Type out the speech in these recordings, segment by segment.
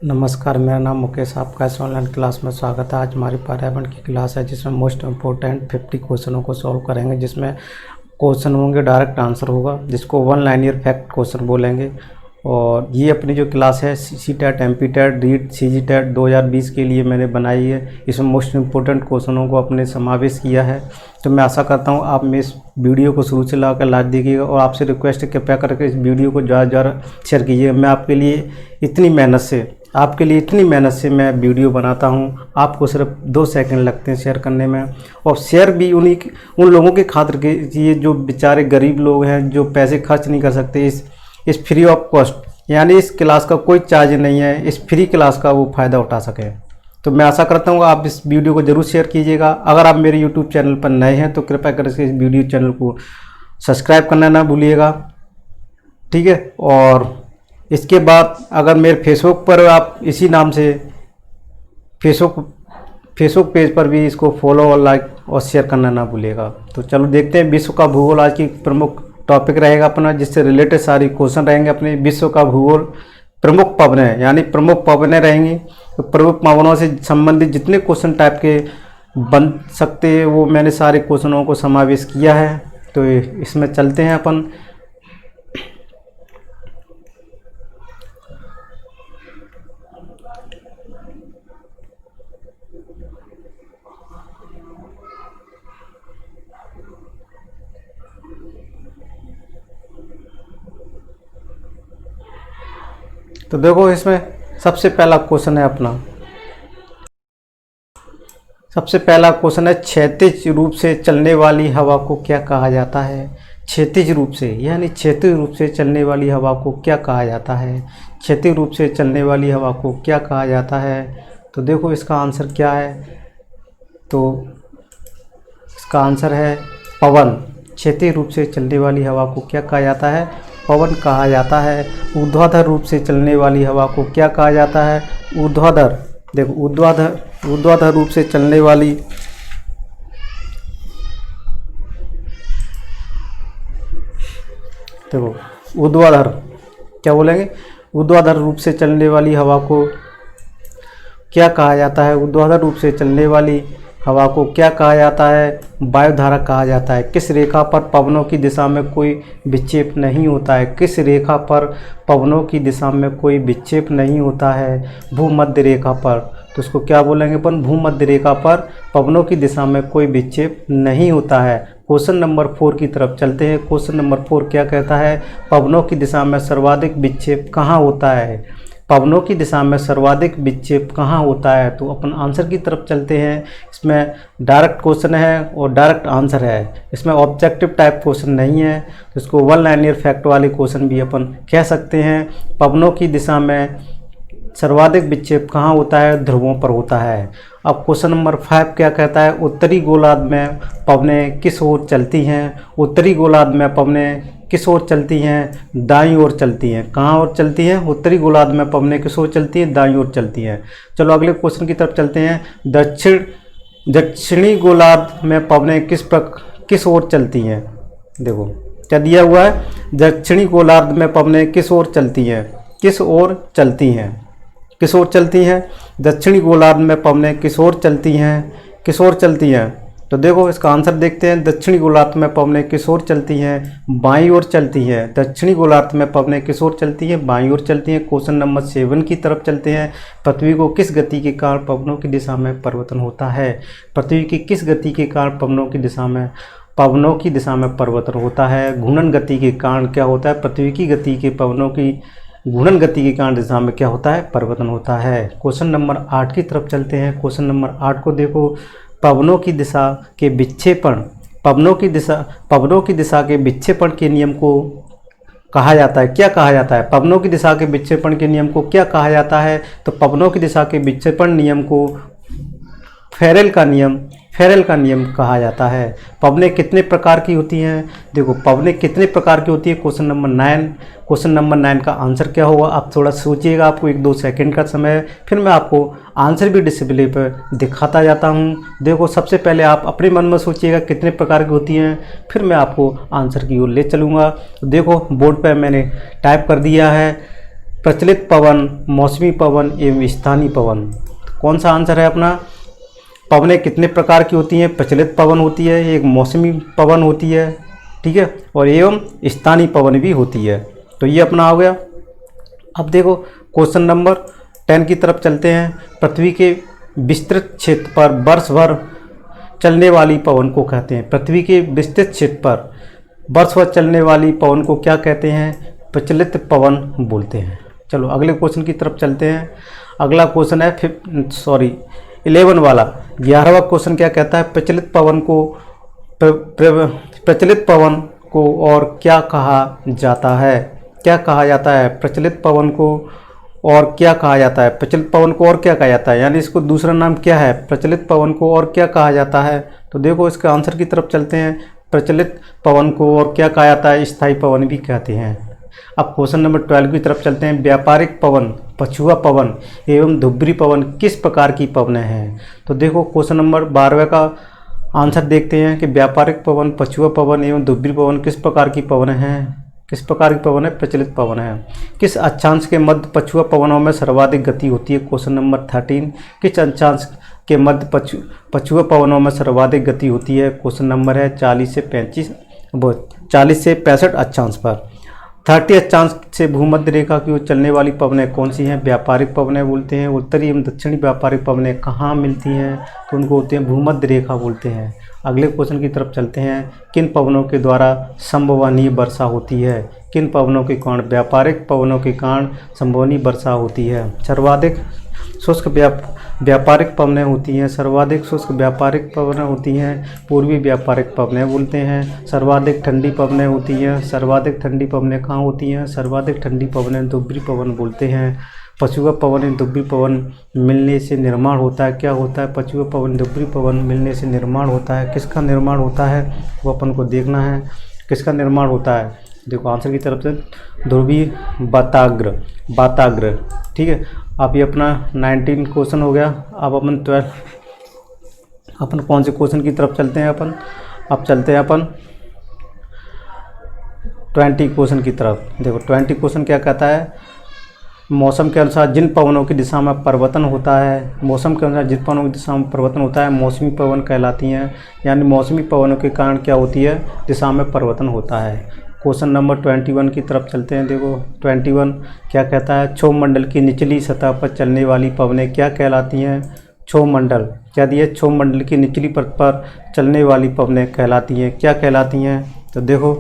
नमस्कार, मेरा नाम मुकेश, आपका इस ऑनलाइन क्लास में स्वागत है। आज हमारी पर्यावरण की क्लास है जिसमें मोस्ट इम्पोर्टेंट 50 क्वेश्चनों को सॉल्व करेंगे। जिसमें क्वेश्चन होंगे, डायरेक्ट आंसर होगा जिसको वन लाइनियर फैक्ट क्वेश्चन बोलेंगे। और ये अपनी जो क्लास है CTET, MPTET, रीट CGTET 2020 के लिए मैंने बनाई है। इसमें मोस्ट इम्पोर्टेंट क्वेश्चनों को अपने समावेश किया है। तो मैं आशा करता हूँ आप में इस वीडियो को शुरू से लाकर लाइक देखिएगा और आपसे रिक्वेस्ट है कृपया करके इस वीडियो को ज़्यादा शेयर कीजिए। मैं आपके लिए इतनी मेहनत से मैं वीडियो बनाता हूँ, आपको सिर्फ 2 सेकंड लगते हैं शेयर करने में। और शेयर भी उन लोगों के खातिर कीजिए जो बेचारे गरीब लोग हैं, जो पैसे खर्च नहीं कर सकते। इस फ्री ऑफ कॉस्ट, यानी इस क्लास का कोई चार्ज नहीं है, इस फ्री क्लास का वो फ़ायदा उठा सकें। तो मैं आशा करता हूँ आप इस वीडियो को ज़रूर शेयर कीजिएगा। अगर आप मेरे यूट्यूब चैनल पर नए हैं तो कृपया करके इस वीडियो चैनल को सब्सक्राइब करना ना भूलिएगा, ठीक है। और इसके बाद अगर मेरे फेसबुक पर आप इसी नाम से फेसबुक पेज पर भी इसको फॉलो और लाइक और शेयर करना ना भूलिएगा। तो चलो देखते हैं। विश्व का भूगोल आज की प्रमुख टॉपिक रहेगा अपना, जिससे रिलेटेड सारी क्वेश्चन रहेंगे अपने। विश्व का भूगोल, प्रमुख पवनें, यानी प्रमुख पवनें रहेंगी। तो प्रमुख पवनों से संबंधित जितने क्वेश्चन टाइप के बन सकते हैं वो मैंने सारे क्वेश्चनों को समावेश किया है। तो इसमें चलते हैं अपन। तो देखो, इसमें सबसे पहला क्वेश्चन है अपना। सबसे पहला क्वेश्चन है, क्षैतिज रूप से चलने वाली हवा को क्या कहा जाता है? क्षैतिज रूप से, यानी क्षैतिज रूप से चलने वाली हवा को क्या कहा जाता है? क्षैतिज रूप से चलने वाली हवा को क्या कहा जाता है? तो देखो इसका आंसर क्या है। तो इसका आंसर है पवन। क्षैतिज रूप से चलने वाली हवा को क्या कहा जाता है? पवन कहा जाता है। ऊर्ध्वाधर रूप से चलने वाली हवा को क्या कहा जाता है? ऊर्ध्वाधर। देखो, ऊर्ध्वाधर रूप से चलने वाली, देखो ऊर्ध्वाधर, क्या बोलेंगे? ऊर्ध्वाधर रूप से चलने वाली हवा को क्या कहा जाता है? ऊर्ध्वाधर रूप से चलने वाली हवा को क्या कहा जाता है? वायुधारा कहा जाता है। किस रेखा पर पवनों की दिशा में कोई विक्षेप नहीं होता है? किस रेखा पर पवनों की दिशा में कोई विक्षेप नहीं होता है? भूमध्य रेखा पर। तो उसको क्या बोलेंगे अपन? भूमध्य रेखा पर पवनों की दिशा में कोई विक्षेप नहीं होता है। क्वेश्चन नंबर 4 की तरफ चलते हैं। क्वेश्चन नंबर 4 क्या कहता है? पवनों की दिशा में सर्वाधिक विक्षेप कहाँ होता है? पवनों की दिशा में सर्वाधिक विक्षेप कहाँ होता है? तो अपन आंसर की तरफ चलते हैं। इसमें डायरेक्ट क्वेश्चन है और डायरेक्ट आंसर है, इसमें ऑब्जेक्टिव टाइप क्वेश्चन नहीं है। तो इसको वन लाइनियर फैक्ट वाले क्वेश्चन भी अपन कह सकते हैं। पवनों की दिशा में सर्वाधिक विक्षेप कहाँ होता है? ध्रुवों पर होता है। अब क्वेश्चन नंबर 5 क्या कहता है? उत्तरी गोलार्ध में पवनें किस ओर चलती हैं? उत्तरी गोलार्ध में पवनें किस ओर चलती हैं? दाईं ओर चलती हैं। कहाँ ओर चलती हैं? उत्तरी गोलार्ध में पवनें किस ओर चलती हैं? दाईं ओर चलती हैं। चलो अगले क्वेश्चन की तरफ चलते हैं। दक्षिणी गोलार्ध में पवनें किस ओर चलती हैं? देखो क्या दिया हुआ है, दक्षिणी गोलार्ध में पवनें किस ओर चलती हैं? किस ओर चलती हैं? किस ओर चलती हैं? दक्षिणी गोलार्ध में पवनें किस ओर चलती हैं? किस ओर चलती हैं? तो देखो इसका आंसर देखते हैं। दक्षिणी गोलार्ध में पवनें किस ओर चलती हैं? बाईं ओर चलती हैं। दक्षिणी गोलार्ध में पवनें किस ओर चलती हैं? बाईं ओर चलती हैं। क्वेश्चन नंबर 7 की तरफ चलते हैं। पृथ्वी को किस गति के कारण पवनों की दिशा में परिवर्तन होता है? पृथ्वी की किस गति के कारण पवनों की दिशा में परिवर्तन होता है? घूर्णन गति के कारण क्या होता है? पृथ्वी की गति के पवनों की घूर्णन गति के कारण दिशा में क्या होता है? परिवर्तन होता है। क्वेश्चन नंबर 8 की तरफ चलते हैं। क्वेश्चन नंबर 8 को देखो। पवनों की दिशा के विक्षेपण के विक्षेपण के नियम को कहा जाता है, क्या कहा जाता है? पवनों की दिशा के विक्षेपण के नियम को क्या कहा जाता है? तो पवनों की दिशा के विक्षेपण नियम को फेरेल का नियम कहा जाता है। पवनें कितने प्रकार की होती हैं? देखो पवनें कितने प्रकार की होती है? क्वेश्चन नंबर 9 का आंसर क्या होगा? आप थोड़ा सोचिएगा, आपको 1-2 सेकंड का समय, फिर मैं आपको आंसर भी डिस्प्ले पर दिखाता जाता हूं। देखो सबसे पहले आप अपने मन में सोचिएगा कितने प्रकार की होती हैं, फिर मैं आपको आंसर की ओर ले चलूँगा। तो देखो बोर्ड पर मैंने टाइप कर दिया है प्रचलित पवन, मौसमी पवन एवं स्थानीय पवन। कौन सा आंसर है अपना? पवनें कितने प्रकार की होती हैं? प्रचलित पवन होती है, एक मौसमी पवन होती है, ठीक है, और एवं स्थानीय पवन भी होती है। तो ये अपना हो गया। अब देखो क्वेश्चन नंबर 10 की तरफ चलते हैं। पृथ्वी के विस्तृत क्षेत्र पर वर्ष भर चलने वाली पवन को कहते हैं। पृथ्वी के विस्तृत क्षेत्र पर वर्ष भर चलने वाली पवन को क्या कहते हैं? प्रचलित पवन बोलते हैं। चलो अगले क्वेश्चन की तरफ चलते हैं। अगला क्वेश्चन है 11 वाला। 11वां क्वेश्चन क्या कहता है? प्रचलित पवन को और क्या कहा जाता है? क्या कहा जाता है? प्रचलित पवन को और क्या कहा जाता है? प्रचलित पवन को और क्या कहा जाता है, यानी इसको दूसरा नाम क्या है? प्रचलित पवन को और क्या कहा जाता है? तो देखो इसका आंसर की तरफ चलते हैं। प्रचलित पवन को और क्या कहा जाता है? स्थायी पवन भी कहते हैं। अब क्वेश्चन नंबर 12 की तरफ चलते हैं। व्यापारिक पवन, पछुआ पवन एवं धुबरी पवन किस प्रकार की पवनें हैं? तो देखो क्वेश्चन नंबर 12 का आंसर देखते हैं कि व्यापारिक पवन, पछुआ पवन एवं धुबरी पवन किस प्रकार की पवन हैं? किस प्रकार की पवन है? प्रचलित पवन है। किस अक्षांश के मध्य पछुआ पवनों में सर्वाधिक गति होती है? Question number 13। किस अक्षांश के मध्य पछुआ पवनों में सर्वाधिक गति होती है? क्वेश्चन नंबर है 40 से 65 अक्षांश पर। 30 अक्षांश से भूमध्य रेखा की ओर चलने वाली पवनें कौन सी हैं? व्यापारिक पवनें बोलते हैं। उत्तरी एवं दक्षिणी व्यापारिक पवनें कहाँ मिलती हैं? तो उनको होते हैं भूमध्य रेखा बोलते हैं। अगले क्वेश्चन की तरफ चलते हैं। किन पवनों के द्वारा संभवनीय वर्षा होती है? किन पवनों के कारण? व्यापारिक पवनों के कारण संभवनीय वर्षा होती है। सर्वाधिक शुष्क व्यापारिक पवनें होती हैं। सर्वाधिक शुष्क व्यापारिक पवनें होती हैं पूर्वी व्यापारिक पवनें बोलते हैं। सर्वाधिक ठंडी पवनें होती हैं। सर्वाधिक ठंडी पवनें कहाँ होती हैं? सर्वाधिक ठंडी पवनें धुबरी पवन बोलते हैं। पछुआ पवन एवं धुबरी पवन मिलने से निर्माण होता है। क्या होता है? पछुआ पवन धुबरी पवन मिलने से निर्माण होता है। किसका निर्माण होता है वो अपन को देखना है। किसका निर्माण होता है? देखो आंसर की तरफ से ध्रुवीय बाताग्र, ठीक है। अब ये अपना 19 क्वेश्चन हो गया। अब अपन 12 अपन कौन से क्वेश्चन की तरफ चलते हैं? अब चलते हैं अपन 20 क्वेश्चन की तरफ। देखो 20 क्वेश्चन क्या कहता है? मौसम के अनुसार जिन पवनों की दिशा में परिवर्तन होता है, मौसम के अनुसार जिन पवनों की दिशा में परिवर्तन होता है मौसमी पवन कहलाती हैं। यानी मौसमी पवनों के कारण क्या होती है? दिशा में परिवर्तन होता है। क्वेश्चन नंबर 21 की तरफ चलते हैं। देखो 21 क्या कहता है? क्षोभमंडल की निचली सतह पर चलने वाली पवनें क्या कहलाती हैं? क्षोभमंडल क्या दिए? क्षोभमंडल की निचली परत पर चलने वाली पवनें कहलाती हैं। क्या कहलाती हैं? तो देखो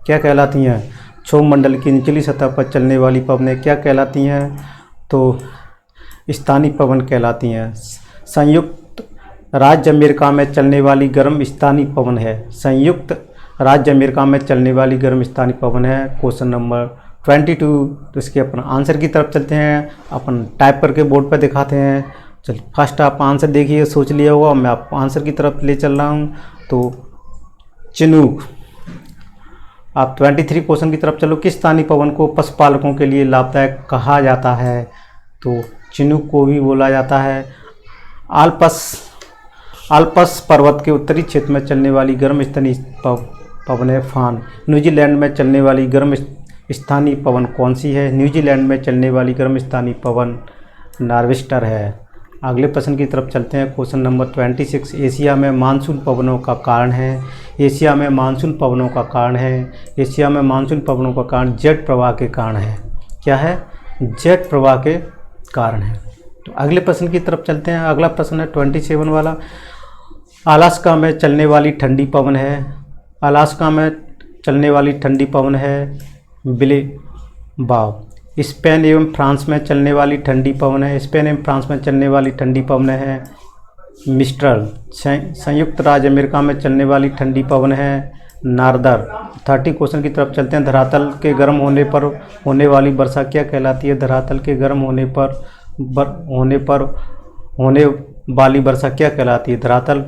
क्या कहलाती हैं? क्षोभमंडल की निचली सतह पर चलने वाली पवनें क्या कहलाती हैं? तो स्थानीय पवन कहलाती हैं। संयुक्त राज्य अमेरिका में चलने वाली गर्म स्थानीय पवन है। संयुक्त राज्य अमेरिका में चलने वाली गर्म स्थानीय पवन है। Question number 22। तो इसके अपन आंसर की तरफ चलते हैं। अपन टाइप करके बोर्ड पर दिखाते हैं। चल फर्स्ट आप आंसर देखिए, सोच लिया होगा, मैं आप आंसर की तरफ ले चल रहा हूँ। तो चिनूक। आप 23 क्वेश्चन की तरफ चलो। किस स्थानीय पवन को पशुपालकों के लिए लाभदायक कहा जाता है? तो चिनूक को भी बोला जाता है। आल्पस पर्वत के उत्तरी क्षेत्र में चलने वाली गर्म स्थानीय पवन है फान। न्यूजीलैंड में चलने वाली गर्म स्थानीय पवन कौन सी है? न्यूजीलैंड में चलने वाली गर्म स्थानीय पवन नार्वेस्टर है। अगले प्रश्न की तरफ चलते हैं। Question number 26। एशिया में मानसून पवनों का कारण है। एशिया में मानसून पवनों का कारण है। एशिया में मानसून पवनों का कारण जेट प्रवाह के कारण है। क्या है? जेट प्रवाह के कारण है। तो अगले प्रश्न की तरफ चलते हैं। अगला प्रश्न है 27 वाला। अलास्का में चलने वाली ठंडी पवन है। अलास्का में चलने वाली ठंडी पवन है बिलीबाव। स्पेन एवं फ्रांस में चलने वाली ठंडी पवन है। स्पेन एवं फ्रांस में चलने वाली ठंडी पवन है मिस्ट्रल। संयुक्त राज्य अमेरिका में चलने वाली ठंडी पवन है नार्दर। 30 क्वेश्चन की तरफ चलते हैं। धरातल के गर्म होने पर होने वाली वर्षा क्या कहलाती है? धरातल के गर्म होने वाली वर्षा क्या कहलाती है? धरातल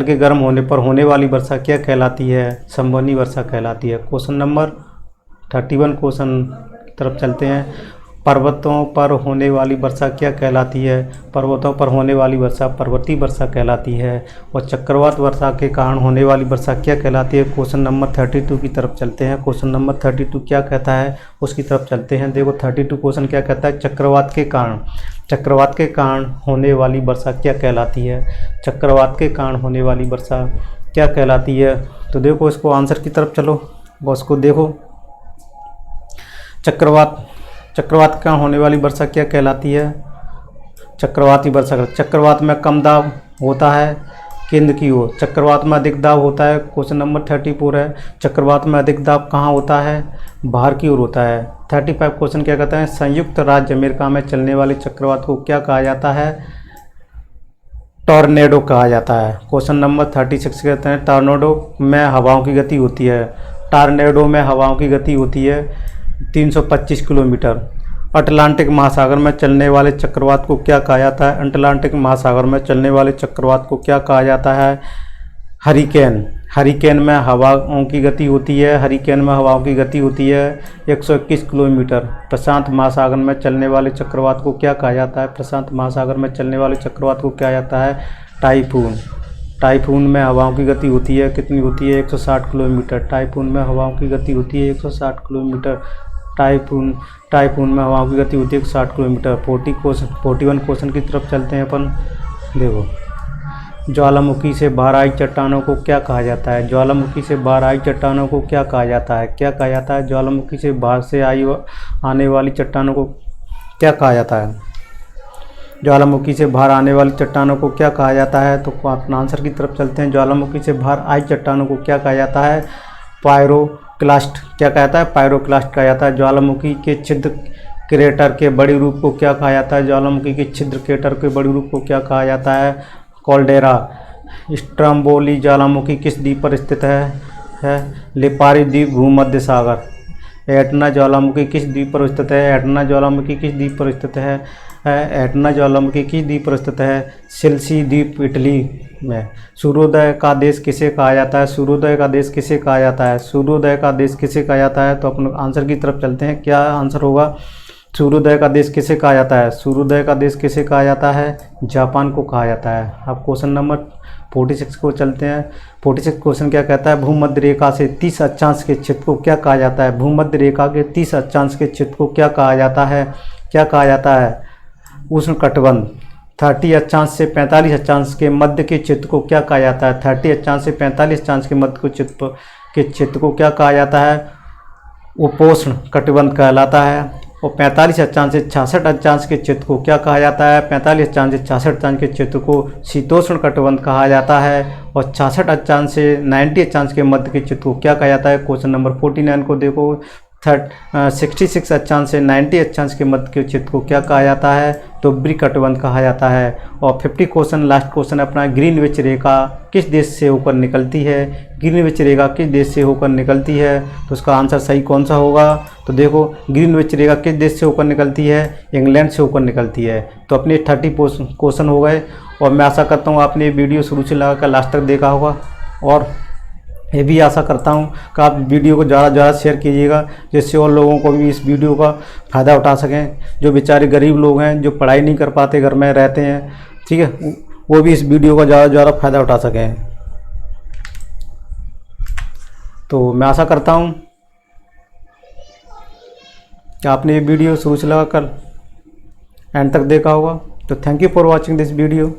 के गर्म होने पर होने वाली वर्षा क्या कहलाती है? संवहनी वर्षा कहलाती है। क्वेश्चन नंबर 31 क्वेश्चन की तरफ चलते हैं। पर्वतों पर होने वाली वर्षा क्या कहलाती है? पर्वतों पर होने वाली वर्षा पर्वतीय वर्षा कहलाती है। और चक्रवात वर्षा के कारण होने वाली वर्षा क्या कहलाती है? क्वेश्चन नंबर 32 की तरफ चलते हैं। क्वेश्चन नंबर 32 क्या कहता है उसकी तरफ चलते हैं। देखो 32 क्वेश्चन क्या कहता है? चक्रवात के कारण होने वाली वर्षा क्या कहलाती है? चक्रवात के कारण होने वाली वर्षा क्या कहलाती है? तो देखो इसको आंसर की तरफ चलो और उसको देखो। चक्रवात का होने वाली वर्षा क्या कहलाती है? चक्रवाती वर्षा। चक्रवात में कम दाब होता है केंद्र की ओर, चक्रवात में अधिक दाब होता है। क्वेश्चन नंबर 34 है, चक्रवात में अधिक दाब कहाँ होता है? बाहर की ओर होता है। 35 क्वेश्चन क्या कहता है? संयुक्त राज्य अमेरिका में चलने वाले चक्रवात को क्या कहा जाता है? टॉर्नेडो कहा जाता है। क्वेश्चन नंबर 36 कहते हैं टॉर्नेडो में हवाओं की गति होती है। टॉर्नेडो में हवाओं की गति होती है 325 किलोमीटर। अटलांटिक महासागर में चलने वाले चक्रवात को क्या कहा जाता है? अटलांटिक महासागर में चलने वाले चक्रवात को क्या कहा जाता है? हरिकेन। हरिकेन में हवाओं की गति होती है 121 किलोमीटर। प्रशांत महासागर में चलने वाले चक्रवात को क्या कहा जाता है? प्रशांत महासागर में चलने वाले चक्रवात को क्या जाता है? टाइफून। टाइफून में हवाओं की गति होती है कितनी होती है? 160 किलोमीटर। टाइफून में हवाओं की गति होती है 160 किलोमीटर। टाइफून में हवाओं की गति होती है 160 किलोमीटर। 41 क्वेश्चन की तरफ चलते हैं अपन। देखो ज्वालामुखी से बाहर आई चट्टानों को क्या कहा जाता है? ज्वालामुखी से बाहर आई चट्टानों को क्या कहा जाता है? क्या कहा जाता है? ज्वालामुखी से बाहर से आने वाली चट्टानों को क्या कहा जाता है? ज्वालामुखी से बाहर आने वाली चट्टानों को क्या कहा जाता है? तो अपना आंसर की तरफ चलते हैं। ज्वालामुखी से बाहर आई चट्टानों को क्या कहा जाता है? पायरोक्लास्ट। क्या कहता है? पायरोक्लास्ट कहा जाता है। ज्वालामुखी के छिद्र क्रेटर के बड़ी रूप को क्या कहा जाता है? ज्वालामुखी के छिद्र क्रेटर के बड़ी रूप को क्या कहा जाता है? कॉल्डेरा। स्ट्रम्बोली ज्वालामुखी किस द्वीप पर स्थित है? लिपारी द्वीप, भूमध्य सागर। एटना ज्वालामुखी किस द्वीप पर स्थित है? एटना ज्वालामुखी किस द्वीप पर स्थित है? एटना ज्वालामुखी किस द्वीप पर स्थित है? सिल्सी द्वीप, इटली में। सूर्योदय का देश किसे कहा जाता है? सूर्योदय का देश किसे कहा जाता है? सूर्योदय का देश किसे कहा जाता है? तो अपन आंसर की तरफ चलते हैं। क्या आंसर होगा? सूर्योदय का देश किसे कहा जाता है? सूर्योदय का देश किसे कहा जाता है? जापान को कहा जाता है। अब क्वेश्चन नंबर 46 को चलते हैं। 46 क्वेश्चन क्या कहता है? भूमध्य रेखा से 30 अक्षांश के क्षेत्र को क्या कहा जाता है? भूमध्य रेखा के 30 अक्षांश के क्षेत्र को क्या कहा जाता है? क्या कहा जाता है? उष्ण कटिबंध। 30 अक्षांश से 45 अक्षांश के मध्य के क्षेत्र को क्या कहा जाता है? 30 अक्षांश से 45 अक्षांश के मध्य के क्षेत्र को क्या कहा जाता है? उपोष्ण कटिबंध कहलाता है। और 45 अक्षांश से 66 अक्षांश के क्षेत्र को क्या कहा जाता है? 45 अक्षांश से 66 अक्षांश के क्षेत्र को शीतोष्ण कटिबंध कहा जाता है। और 66 अक्षांश से 90 अक्षांश के मध्य के क्षेत्र को क्या कहा जाता है? क्वेश्चन नंबर 49 को देखो। 66 अक्षांश से 90 अक्षांश के मध्य के क्षेत्र को क्या कहा जाता है? तो कटिबंध कहा जाता है। और 50 क्वेश्चन, लास्ट क्वेश्चन अपना, ग्रीनविच रेखा किस देश से होकर निकलती है? ग्रीनविच रेखा किस देश से होकर निकलती है? तो उसका आंसर सही कौन सा होगा? तो देखो ग्रीनविच रेखा किस देश से होकर निकलती है? इंग्लैंड से होकर निकलती है। तो अपने 30 क्वेश्चन हो गए। और मैं आशा करता हूँ आपने वीडियो शुरू से लगाकर लास्ट तक देखा होगा। और ये भी आशा करता हूँ कि आप वीडियो को ज़्यादा से ज़्यादा शेयर कीजिएगा, जिससे और लोगों को भी इस वीडियो का फ़ायदा उठा सकें। जो बेचारे गरीब लोग हैं, जो पढ़ाई नहीं कर पाते, घर में रहते हैं, ठीक है, वो भी इस वीडियो का ज़्यादा से ज़्यादा फ़ायदा उठा सकें। तो मैं आशा करता हूँ कि आपने ये वीडियो शुरू से लगाकर एंड तक देखा होगा। तो thank you for watching this video.